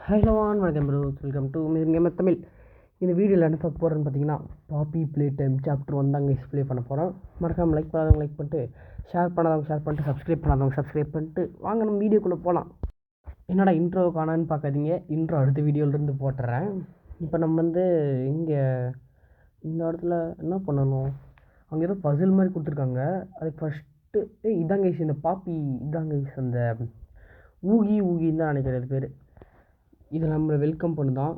Hello வணக்கம் bro, welcome to gamer Tamil. இந்த வீடியோவில் என்ன பார்க்க போகிறேன்னு பார்த்தீங்கன்னா, பாப்பி ப்ளே டைம் சாப்டர் 1 தாங்க ப்ளே பண்ண போகிறோம். மறக்காமல் லைக் பண்ணாதவங்க லைக் பண்ணிட்டு, ஷேர் பண்ணாதவங்க ஷேர் பண்ணிட்டு, சப்ஸ்கிரைப் பண்ணாதவங்க சப்ஸ்கிரைப் பண்ணிட்டு வாங்க நம்ம வீடியோக்குள்ளே போகலாம். என்னடா இன்ட்ரோ காணான்னு பார்க்காதீங்க, இன்ட்ரோ அடுத்த வீடியோவிலேருந்து போட்டுறேன். இப்போ நம்ம இங்கே இந்த இடத்துல என்ன பண்ணணும், அங்கே ஏதோ பசில் மாதிரி கொடுத்துருக்காங்க. அதுக்கு ஃபஸ்ட்டு இதாங்க இந்த பாப்பி இதாங்க அந்த ஊகின்னு தான் நினைக்கிறேன் அது பேர். இதை நம்மளை வெல்கம் பண்ணுதான்.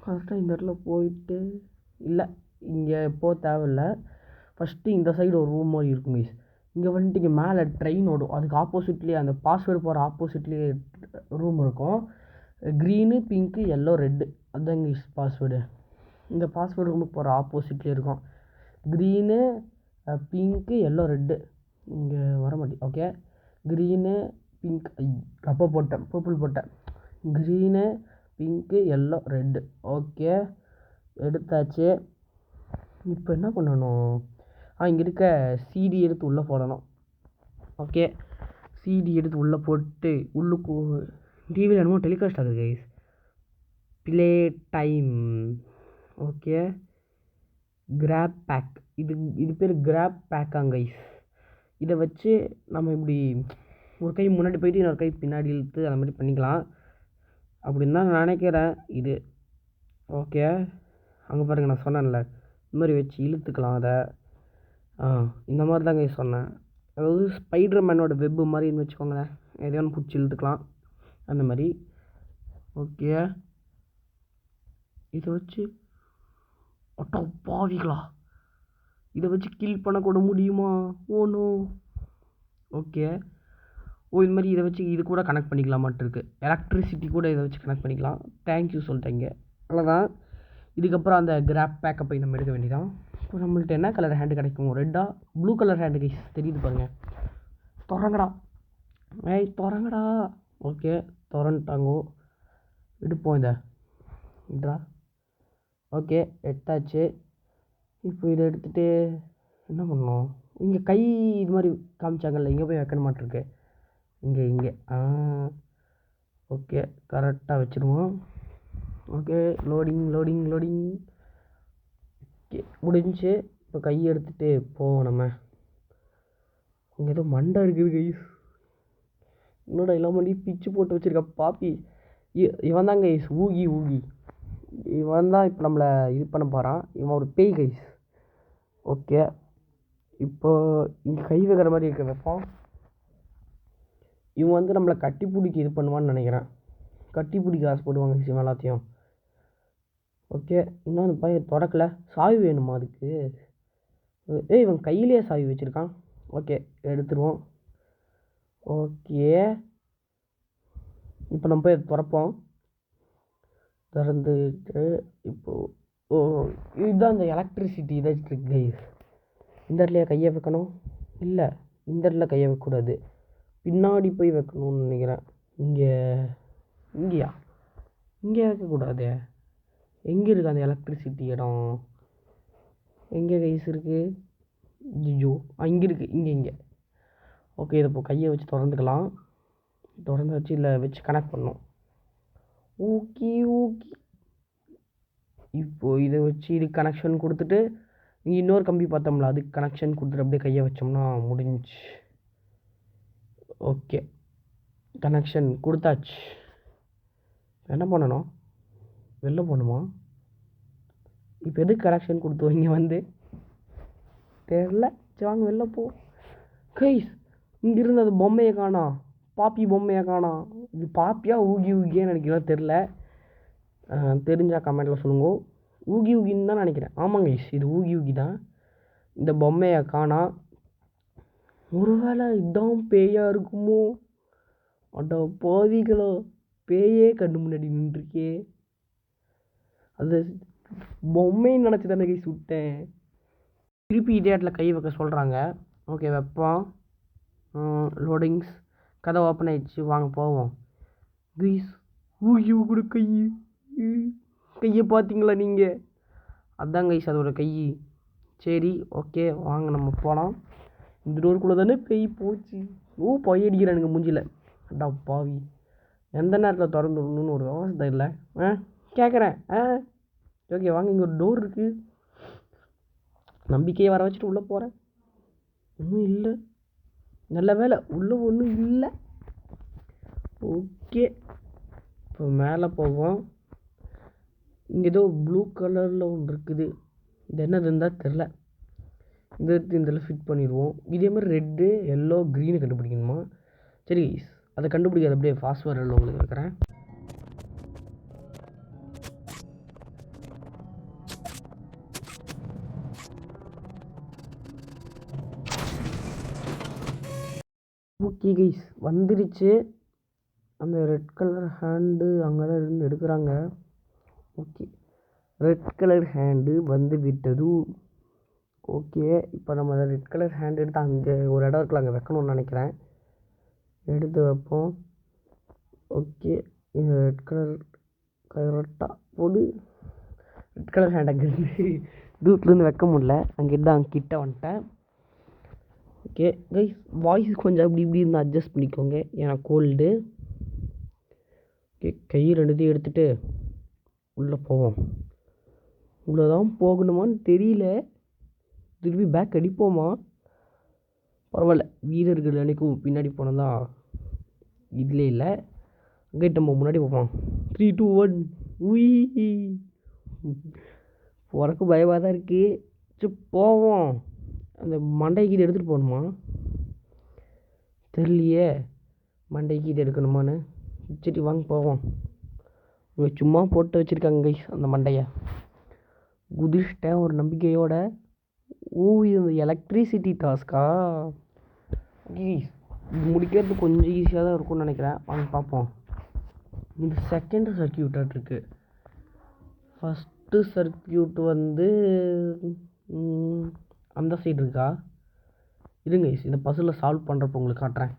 கரெக்டாக இந்த இடத்துல போயிட்டு இல்லை, இங்கே போக தேவையில்லை. ஃபஸ்ட்டு இந்த சைடு ஒரு ரூம் மாதிரி இருக்கும் கைஸ். இங்கே வந்துட்டு இங்கே மேலே ட்ரெயின் ஓடும், அதுக்கு ஆப்போசிட்லேயே அந்த பாஸ்வேர்டு போகிற ஆப்போசிட்லேயே ரூம் இருக்கும். க்ரீனு, பிங்க்கு, எல்லோ, ரெட்டு, அதுதான் கைஸ் பாஸ்வேர்டு. இந்த பாஸ்வேர்டு ரூமுக்கு போகிற ஆப்போசிட்லேயே இருக்கும். Green, pink, yellow, red. இங்கே வர மாட்டேன். ஓகே, க்ரீனு, பிங்க், அப்போ போட்டேன், பர்பிள் போட்டேன். Green, pink, yellow, red. Okay, எடுத்தாச்சு. இப்போ என்ன பண்ணணும், இங்கே இருக்க சிடி எடுத்து உள்ளே போடணும். ஓகே, சிடி எடுத்து உள்ளே போட்டு உள்ளுக்கு டிவியில் என்னமோ டெலிகாஸ்ட் ஆகுது guys. Play time. Okay, grab back. இது பேர் கிராப் பேக்காங்க கைஸ். இதை வச்சு நம்ம இப்படி ஒரு கை முன்னாடி போயிட்டு இன்னொரு கை பின்னாடி இழுத்து அந்த மாதிரி பண்ணிக்கலாம் அப்படின்னு தான் நான் நினைக்கிறேன். இது ஓகே, அங்கே பாருங்கள், நான் சொன்னேன்ல இந்த மாதிரி வச்சு இழுத்துக்கலாம் அதை. இந்த மாதிரி தாங்க சொன்னேன். அதாவது ஸ்பைடர் மேனோட வெப்பு மாதிரின்னு வச்சுக்கோங்களேன், எதையான பிடிச்சி இழுத்துக்கலாம் அந்த மாதிரி. ஓகே, இதை வச்சு ஒட்டோ பாவிகளா, இதை வச்சு கில் பண்ணக்கூட முடியுமா? ஓனோ. ஓகே, இது மாதிரி இதை வச்சு இது கூட கனெக்ட் பண்ணிக்கலாமாட்டு இருக்குது. எலக்ட்ரிசிட்டி கூட இதை வச்சு கனெக்ட் பண்ணிக்கலாம். தேங்க்யூ சொல்லிட்டேங்க, அவ்வளோதான். இதுக்கப்புறம் அந்த கிராப் பேக்கை போய் நம்ம எடுக்க வேண்டியதான். இப்போ நம்மள்ட்ட என்ன கலர் ஹேண்டு கிடைக்கும்? ரெட்டா ப்ளூ கலர் ஹேண்டு கைஸ் தெரியுது பாருங்கள். திறங்கடா, திறங்கடா. ஓகே, திறந்துட்டாங்கோ. எடுப்போம் இதா. ஓகே, எடுத்தாச்சு. இப்போ இதை எடுத்துகிட்டு என்ன பண்ணணும், இங்கே கை இது மாதிரி காமிச்சாங்கல்ல, இங்கே போய் வைக்கணும் மாட்டிருக்கு. இங்கே ஓகே, கரெக்டாக வச்சுருவோம். Okay, loading. ஓகே, முடிஞ்சு. இப்போ கையை எடுத்துகிட்டு போவோம் நம்ம. இங்கே ஏதோ மண்டை இருக்குது கைஸ். என்னோட எல்லாம் பண்ணி பிச்சு போட்டு வச்சுருக்கா பாப்பி. இவன் தான் கைஸ் ஊகி. இவன் தான் இப்போ நம்மளை இது பண்ண போகிறான். இவன் ஒரு பேய் கைஸ். ஓகே, இப்போ இங்கே கை வைக்கிற மாதிரி இருக்க வைப்போம். இவன் நம்மளை கட்டி பிடிக்க இது பண்ணுவான்னு நினைக்கிறேன். கட்டி பிடிக்க ஆசைப்படுவாங்க கைஸ் இவன் எல்லாத்தையும். ஓகே, இன்னும் அந்த பையன் திறக்கல. சாவி வேணுமா அதுக்கு? இவன் கையிலே சாவி வச்சுருக்கான். ஓகே, எடுத்துருவோம். ஓகே, இப்போ நம்ம போய் திறப்போம். திறந்துட்டு இப்போது இதுதான் இந்த எலக்ட்ரிசிட்டி இருக்கு கைஸ். இந்த இடத்துலையா கையை வைக்கணும்? இல்லை, இந்த இடத்துல கையை வைக்கக்கூடாது, பின்னாடி போய் வைக்கணும்னு நினைக்கிறேன். இங்கேயா? இங்கே வைக்கக்கூடாது. எங்கே இருக்குது அந்த எலக்ட்ரிசிட்டி இடம்? எங்கே கைஸ் இருக்குது? ஐயோ, இங்கே இருக்குது. இங்கே. ஓகே, இதை இப்போ கையை வச்சு திறந்துக்கலாம். திறந்து வச்சு இல்லை வச்சு கனெக்ட் பண்ணோம். ஓகே, இப்போது இதை வச்சு இது கனெக்ஷன் கொடுத்துட்டு இங்கே இன்னொரு கம்பி பார்த்தோம்ல, அதுக்கு கனெக்ஷன் கொடுத்துட்டு அப்படியே கையை வச்சோம்னா முடிஞ்சு. ஓகே, கனெக்ஷன் கொடுத்தாச்சு. என்ன பண்ணணும், வெளில போகணுமா? இப்போ எதுக்கு கனெக்ஷன் கொடுத்தோம் இங்கே தெரில. சரி வாங்க வெளில போ கைஸ். இங்கிருந்து அது பொம்மையை காணா, பாப்பி பொம்மையை காணா. இது பாப்பியா ஊகின்னு நினைக்கிறேன், தெரில. தெரிஞ்சால் கமெண்ட்டில் சொல்லுங்க. ஊகின்னு தான் நினைக்கிறேன். ஆமாங்க கைஸ், இது ஊகி தான். இந்த பொம்மையை காணா. ஒருவேளை இதான் பேயாக இருக்குமோ? அட பாவிகளோ, பேயே கண்ணு முன்னாடி நின்றுருக்கே. அது பொம்மைன்னு நினச்சி தானே கைஸ் விட்டேன். திருப்பி இதே இடத்துல கை வைக்க சொல்கிறாங்க. ஓகே, வைப்போம். லோடிங்ஸ். கதை ஓப்பன் ஆகிடுச்சு, வாங்க போவோம். கைஸ், ஊகி கூட கையை பார்த்தீங்களா நீங்கள்? அதுதான் கைஸ் அதோட கை. சரி ஓகே, வாங்க நம்ம போகலாம். இந்த டோருக்குள்ளே தானே பேய் போச்சு. பொய் அடிக்கிறானுங்க மூஞ்சில். அடா பாவி. எந்த நேரத்தில் திறந்து விடணுன்னு ஒரு விவசாயம் இல்லை. கேட்குறேன். ஓகே வாங்க, இங்கே ஒரு டோர் இருக்குது. நம்பிக்கையை வர வச்சுட்டு உள்ளே போகிறேன். ஒன்றும் இல்லை. நல்ல வேலை உள்ளே ஒன்றும் இல்லை. ஓகே, இப்போ மேலே போவோம். இங்கே ஏதோ ப்ளூ கலரில் ஒன்று இருக்குது. இது என்னது இருந்தால் தெரில. இந்த எடுத்து இதில் ஃபிட் பண்ணிடுவோம். இதே மாதிரி ரெட்டு, எல்லோ, க்ரீனு கண்டுபிடிக்கணுமா? சரி, அதை கண்டுபிடிக்காது அப்படியே ஃபாஸ்ட் ஃபார்வர்டில் உங்களுக்கு வைக்கிறேன். ஓகே கைஸ், வந்துருச்சு. அந்த ரெட் கலர் ஹேண்டு அங்கே தான் இருந்து எடுக்கிறாங்க. ஓகே, ரெட் கலர் ஹேண்டு வந்து விட்டது. ஓகே, இப்போ நம்ம அதை ரெட் கலர் ஹேண்ட் எடுத்து அங்கே ஒரு இடம் இருக்குல்ல, அங்கே வைக்கணும்னு நினைக்கிறேன். எடுத்து வைப்போம். ஓகே, இந்த ரெட் கலர் கரெக்டாக போடு. ரெட் கலர் ஹேண்ட் அங்கேருந்து தூரத்துலேருந்து வைக்க முடியல, அங்கேருந்து அங்கே கிட்ட வந்துட்டேன். ஓகே கைஸ், வாய்ஸ் கொஞ்சம் அப்படி இப்படி இருந்து அட்ஜஸ்ட் பண்ணிக்கோங்க, ஏன்னா கோல்டு. ஓகே, கை ரெண்டுத்தையும் எடுத்துகிட்டு உள்ளே போவோம். உள்ளே தான் போகணுமான்னு தெரியல. திருப்பி பேக் அடிப்போமா? பரவாயில்ல, வீரர்கள் அன்றைக்கும் பின்னாடி போனால் தான் இதில் இல்லை. அங்கே நம்ம முன்னாடி போவோம். 3, 2, 1 உய். போகிறக்கு பயமாக தான் இருக்குது. சரி போவோம். அந்த மண்டைக்கு இது எடுத்துகிட்டு போகணுமா தெரியலையே. மண்டைக்கு இது எடுக்கணுமான்னு. சரி வாங்க போவோம். இங்கே சும்மா போட்டு வச்சுருக்காங்க கைஸ் அந்த மண்டையை. குதிச்சிட்டேன் ஒரு நம்பிக்கையோட. இது இந்த எலக்ட்ரிசிட்டி டாஸ்க்கா? இது முடிக்கிறது கொஞ்சம் ஈஸியாக தான் இருக்கும்னு நினைக்கிறேன். வாங்க பார்ப்போம். இது செகண்ட் சர்க்கியூட்டாக இருக்குது. ஃபஸ்ட்டு சர்க்கியூட் வந்து அந்த சைடு இருக்கா? இருங்க கைஸ், இந்த பசில் சால்வ் பண்ணுறப்போ உங்களுக்கு காட்டுறேன்.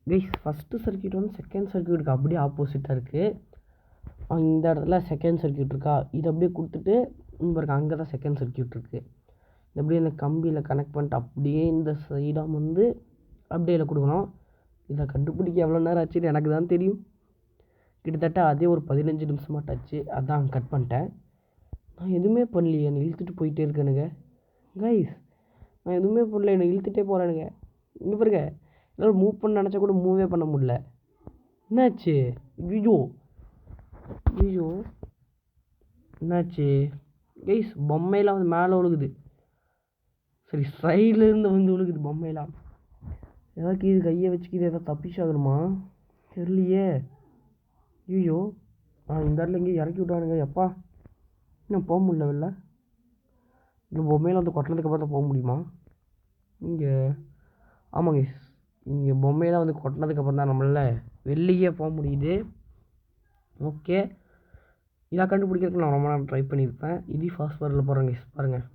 கைஸ், ஃபஸ்ட்டு சர்க்கியூட் வந்து செகண்ட் சர்க்கியூட்டுக்கு அப்படியே ஆப்போசிட்டாக இருக்குது. இந்த இடத்துல செகண்ட் சர்க்கியூட் இருக்கா? இது அப்படியே கொடுத்துட்டு பாருங்க, அங்கே தான் செகண்ட் சர்க்கியூட் இருக்குது. இது அப்படியே இந்த கம்பியில் கனெக்ட் பண்ணிட்டு அப்படியே இந்த சைடாக வந்து அப்படியே கொடுக்கணும். இதை கண்டுபிடிக்க எவ்வளோ நேரம் ஆச்சுன்னு எனக்கு தான் தெரியும். கிட்டத்தட்ட அதே ஒரு 15 நிமிஷமாட்டாச்சு. அதான் கட் பண்ணிட்டேன். நான் எதுவுமே பண்ணலையே, என்னை இழுத்துட்டு போயிட்டே இருக்கேனுங்க கைஸ். நான் எதுவுமே பண்ணல, என்னை இழுத்துட்டே போகிறேனுங்க. இங்கே பாருங்க, என்னால் மூவ் பண்ண நினச்சா கூட மூவே பண்ண முடியல. என்னாச்சு? ஐயோ ஐயோ, என்னாச்சு கைஸ்? பொம்மையெல்லாம் வந்து மேலே விழுகுது. சரி, சைட்லேருந்து வந்து விழுகுது பொம்மையெல்லாம். ஏதாச்சும் இது கையை வச்சுக்கிது ஏதாவது தப்பிச்சாகணுமா தெரியலையே. ஐயோ, இந்த இடத்துல இங்கேயே இறக்கி விட்டானுங்க. எப்பா, இன்னும் போக முடியல வெளில. இந்த பொம்மையில் வந்து கொட்டினதுக்கு அப்புறம் தான் போக முடியுமா இங்கே? ஆமாங்க, இங்கே பொம்மையெல்லாம் வந்து கொட்டினதுக்கப்புறம் தான் நம்மளால் வெளியே போக முடியுது. ஓகே, இதை கண்டுபிடிக்கிறதுக்கு நான் ரொம்ப நேரம் ட்ரை பண்ணியிருப்பேன். இது ஃபாஸ்ட் ஃபார்வர்டில் போகிறேங்க பாருங்கள்.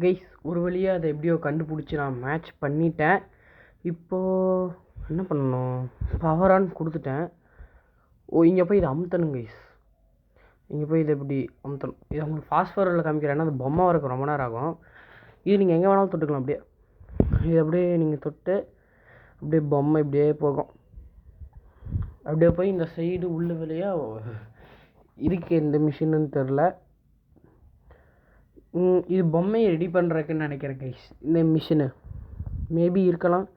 கைஸ், ஒரு வழியாக அதை எப்படியோ கண்டுபிடிச்சி நான் மேட்ச் பண்ணிட்டேன். இப்போது என்ன பண்ணணும்? பவர் ஆன் கொடுத்துட்டேன். இங்கே போய் இதை அமுத்தணும் கைஸ். இங்கே போய் இதை எப்படி அமுத்தணும்? இதை உங்களுக்கு ஃபாஸ்ட் ஃபார்வர்டில் காமிக்கிறேன். ஏன்னா அது பொம்மை வரக்கு ரொம்ப நேரம் ஆகும். இது நீங்கள் எங்கே வேணாலும் தொட்டுக்கலாம். அப்படியே இது அப்படியே நீங்கள் தொட்டு அப்படியே பொம்மை இப்படியே போகும். அப்படியே போய் இந்த சைடு உள்ள வேலையா இருக்கு எந்த மிஷின்னு தெரில. இது பொம்மையை ரெடி பண்ணுறதுக்குன்னு நினைக்கிறேன் கைஸ். இந்த மிஷினு மேபி இருக்கலாம்.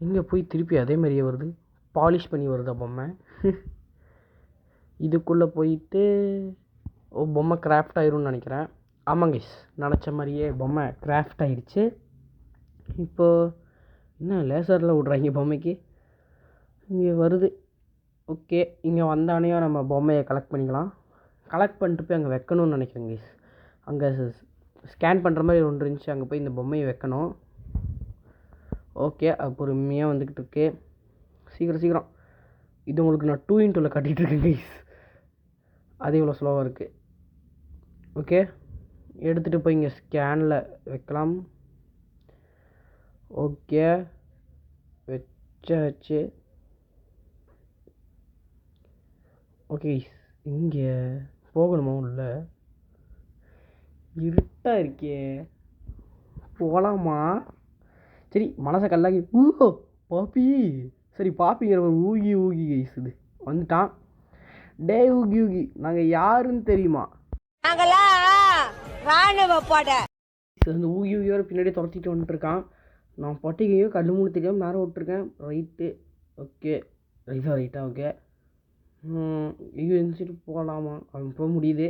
இங்கே போய் திருப்பி அதே மாதிரியே வருது, பாலிஷ் பண்ணி வருதா பொம்மை. இதுக்குள்ளே போயிட்டு பொம்மை கிராஃப்ட் ஆயிரும்னு நினைக்கிறேன். ஆமாம் கைஸ், நினச்ச மாதிரியே பொம்மை கிராஃப்ட் ஆயிடுச்சு. இப்போது என்ன லேசரில் விட்றாங்க பொம்மைக்கு. இங்கே வருது. ஓகே, இங்கே வந்தானே நம்ம பொம்மையை கலெக்ட் பண்ணிக்கலாம். கலெக்ட் பண்ணிட்டு போய் அங்கே வைக்கணும்னு நினைக்கிறேன் கைஸ். அங்கே ஸ்கேன் பண்ணுற மாதிரி ஒன்று இருந்துச்சு, அங்கே போய் இந்த பொம்மையை வைக்கணும். ஓகே, அது பொறுமையாக வந்துக்கிட்டு இருக்கு. சீக்கிரம் இது உங்களுக்கு நான் 2x2 கட்டிகிட்ருக்கேன் கைஸ். அது இவ்வளோ ஸ்லோவாக இருக்குது. ஓகே, எடுத்துகிட்டு போய் இங்கே ஸ்கேனில் வைக்கலாம். ஓகே, வச்சு ஓகே இங்கே போகணுமா? உள்ள இருட்டாக இருக்கே, போகலாமா? சரி, மனசை கல்லாகி பாப்பி, சரி பாப்பிங்கிற ஒரு ஊகி கைஸ் இது வந்துட்டான். டே ஊகி நாங்கள் யாருன்னு தெரியுமா? அந்த ஊகியோட பின்னாடி துரத்திட்டு வந்துட்டுருக்கான். நான் பட்டிகையோ கண்ணு மூணு தெரியாமல் நேரம் விட்டுருக்கேன். ரைட்டு, ஓகே ரைட்டா ஓகே. ஐயோ எழுந்திரிச்சிட்டு போகலாமா? அவன் போக முடியுது.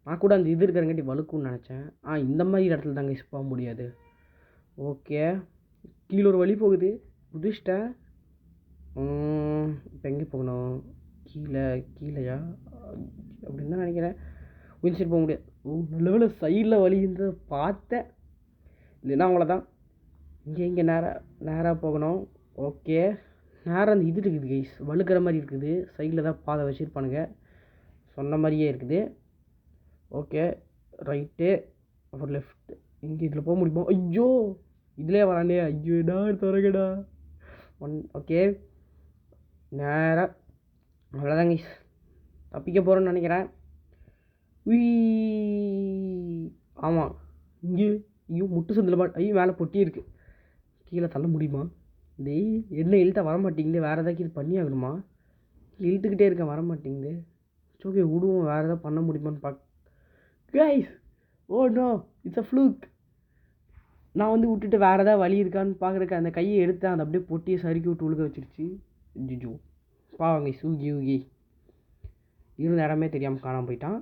நான் கூட அந்த இது இருக்கிறங்காட்டி வழுக்குன்னு நினச்சேன். இந்த மாதிரி இடத்துல தாங்க போக முடியாது. ஓகே, கீழே ஒரு வழி போகுது, குதிச்சிட்டேன். இப்போ எங்கே போகணும்? கீழேயா அப்படின்னு தான் நினைக்கிறேன். எழுந்திரிச்சிட்டு போக முடியாது. நல்ல வேளை சைடில் வழின்றத பார்த்தேன், இல்லைன்னா அவ்வளோதான். இங்கே நேராக போகணும். ஓகே, நேராக அந்த இது இருக்குது கைஸ், வழுக்கிற மாதிரி இருக்குது. சைடில் தான் பாதை வச்சுருப்பானுங்க, சொன்ன மாதிரியே இருக்குது. ஓகே, ரைட்டு, அப்புறம் லெஃப்ட். இங்கே இதில் போக முடியுமா? ஐயோ இதிலே வரானே, ஐயோடா துறகடா. ஓகே, நேராக அவ்வளோதான் கைஸ், தப்பிக்க போகிறேன்னு நினைக்கிறேன். ஆமாம், இங்கே ஐயோ முட்டு சந்தில் ஐயோ மேலே பொட்டி இருக்குது, கீழே தள்ள முடியுமா? டேய் என்ன இழுத்தா வரமாட்டேங்குது, வேறு ஏதாச்சும் இது பண்ணி ஆகணுமா? இழுத்துக்கிட்டே இருக்கேன், வரமாட்டேங்குது. ஓகே விடுவோம், வேறு எதாவது பண்ண முடியுமான்னு guys. Oh no, it's a fluke. நான் வந்து விட்டுட்டு வேறு ஏதாவது வழி இருக்கான்னு பார்க்குறக்கு அந்த கையை எடுத்தேன், அதை அப்படியே பொட்டியை சறுக்கி விட்டு உழுக வச்சிருச்சு. ஜிஜோ பாவங்க ஊகி இருந்த இடமே தெரியாமல் காணாமல் போயிட்டான்.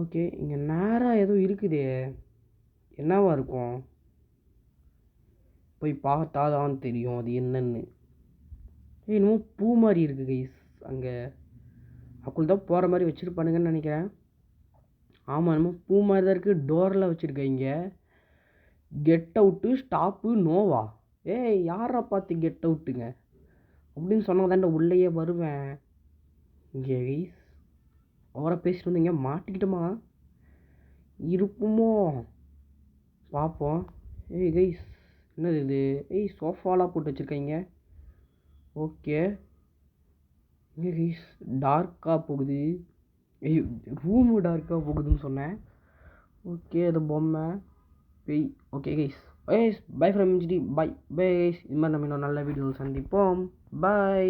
ஓகே, இங்கே நேராக ஏதோ இருக்குதே, என்னவா இருக்கும்? போய் பார்த்தா தான் தெரியும் அது என்னன்னு. என்னமோ பூ மாதிரி இருக்குது கைஸ், அங்கே அக்குள் தான் போகிற மாதிரி வச்சுருப்பானுங்கன்னு நினைக்கிறேன். ஆமாம், என்னமோ பூ மாதிரி தான் இருக்குது. டோரில் வச்சுருக்கீங்க, கெட் அவுட்டு ஸ்டாப்பு நோவா. யாரா பார்த்து கெட் அவுட்டுங்க அப்படின்னு சொன்னால் தான்டா உள்ளேயே வருவேன். இங்கே கைஸ் அவரை பேசிட்டு வந்து இங்கே மாட்டிக்கிட்டோமா இருப்போமோ பார்ப்போம். கைஸ் என்னது இது? சோஃபாலாம் போட்டு வச்சுருக்கீங்க. ஓகே, இங்கே கைஸ் டார்க்காக போகுது. ரூமு டார்க்காக போகுதுன்னு சொன்னேன். ஓகே, அது பொம்மை பெய். Okay guys, by from MGD, bye guys. இது மாதிரி நம்ம இன்னும் நல்ல வீடியோ சந்திப்போம். பை.